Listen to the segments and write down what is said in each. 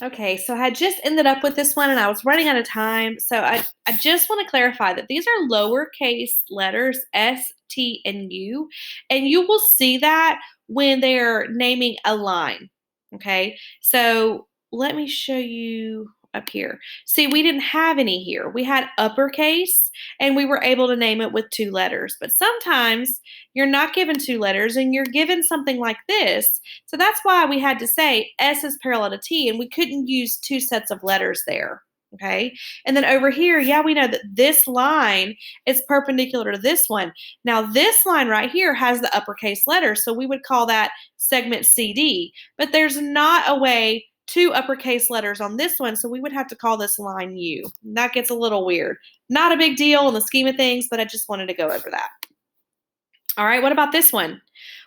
Okay, so I just ended up with this one and I was running out of time. So I just want to clarify that these are lowercase letters S, T, and U. And you will see that when they're naming a line. Okay, so let me show you up here. See, we didn't have any here. We had uppercase and we were able to name it with two letters. But sometimes you're not given two letters and you're given something like this, so that's why we had to say S is parallel to T, and we couldn't use two sets of letters there. Okay. And then over here, yeah, we know that this line is perpendicular to this one. Now, this line right here has the uppercase letters, so we would call that segment CD. But there's not a way two uppercase letters on this one, so we would have to call this line U. That gets a little weird. Not a big deal in the scheme of things, but I just wanted to go over that. All right, what about this one?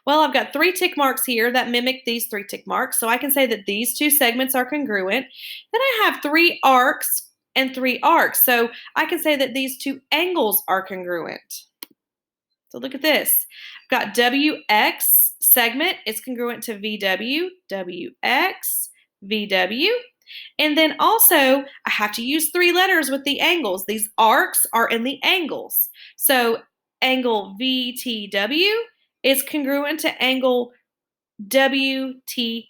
Well, I've got 3 tick marks here that mimic these 3 tick marks, so I can say that these two segments are congruent. Then I have 3 arcs and 3 arcs, so I can say that these two angles are congruent. So look at this. I've got WX segment, it's congruent to VW, WX, VW. And then also, I have to use 3 letters with the angles. These arcs are in the angles. So angle VTW is congruent to angle WTX.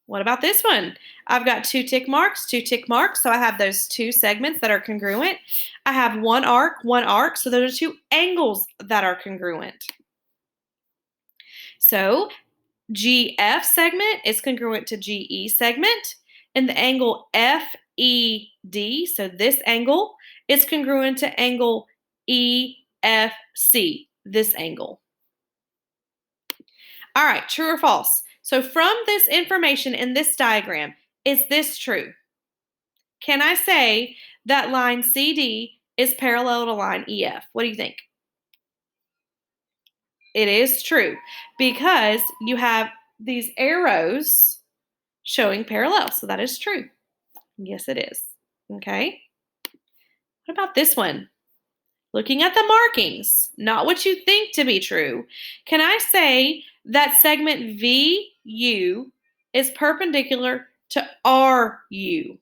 What about this one? I've got 2 tick marks, so I have those 2 segments that are congruent. I have 1 arc, so those are 2 angles that are congruent. So GF segment is congruent to GE segment, and the angle FED, so this angle, is congruent to angle EFC, this angle. All right, true or false? So from this information in this diagram, is this true? Can I say that line CD is parallel to line EF? What do you think? It is true because you have these arrows showing parallel. So that is true. Yes, it is. Okay. What about this one? Looking at the markings, not what you think to be true, can I say that segment VU is perpendicular to RU?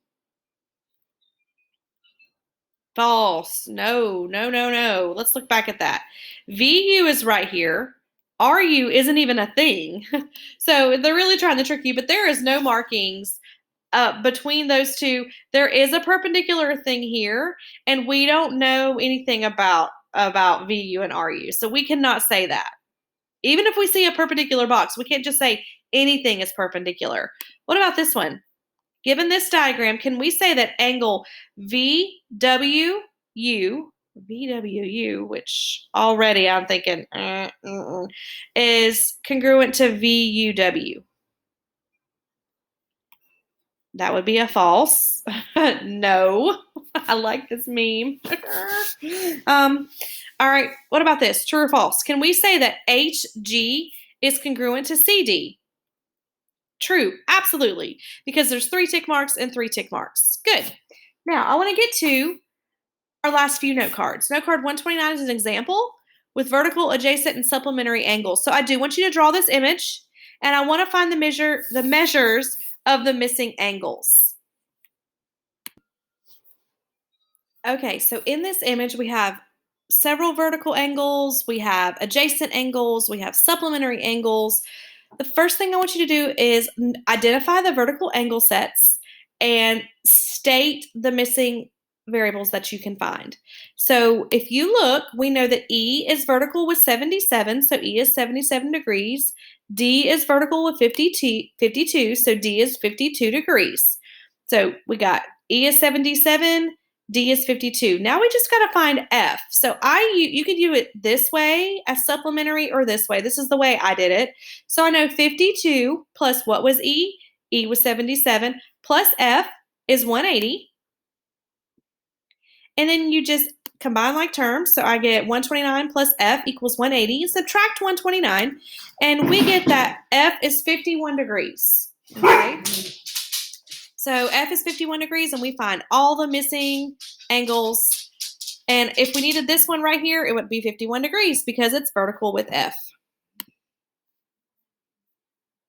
False. No, no, no, no. Let's look back at that. VU is right here. RU isn't even a thing. So they're really trying to trick you, but there is no markings between those two. There is a perpendicular thing here, and we don't know anything about VU and RU. So we cannot say that. Even if we see a perpendicular box, we can't just say anything is perpendicular. What about this one? Given this diagram, can we say that angle VWU, which already I'm thinking is congruent to VUW? That would be a false. No. I like this meme. All right, what about this? True or false? Can we say that HG is congruent to CD? True, absolutely, because there's 3 tick marks and 3 tick marks. Good. Now, I want to get to our last few note cards. Note card 129 is an example with vertical, adjacent, and supplementary angles. So I do want you to draw this image, and I want to find the measures of the missing angles. Okay, so in this image, we have several vertical angles, we have adjacent angles, we have supplementary angles. The first thing I want you to do is identify the vertical angle sets and state the missing variables that you can find. So if you look, we know that E is vertical with 77, so E is 77 degrees. D is vertical with 52, so D is 52 degrees. So we got E is 77, D is 52. Now we just got to find F. So you could do it this way as supplementary or this way. This is the way I did it. So I know 52 plus what was E? E was 77 plus F is 180. And then you just combine like terms. So I get 129 plus F equals 180. Subtract 129 and we get that F is 51 degrees. Okay. So F is 51 degrees and we find all the missing angles. And if we needed this one right here, it would be 51 degrees because it's vertical with F.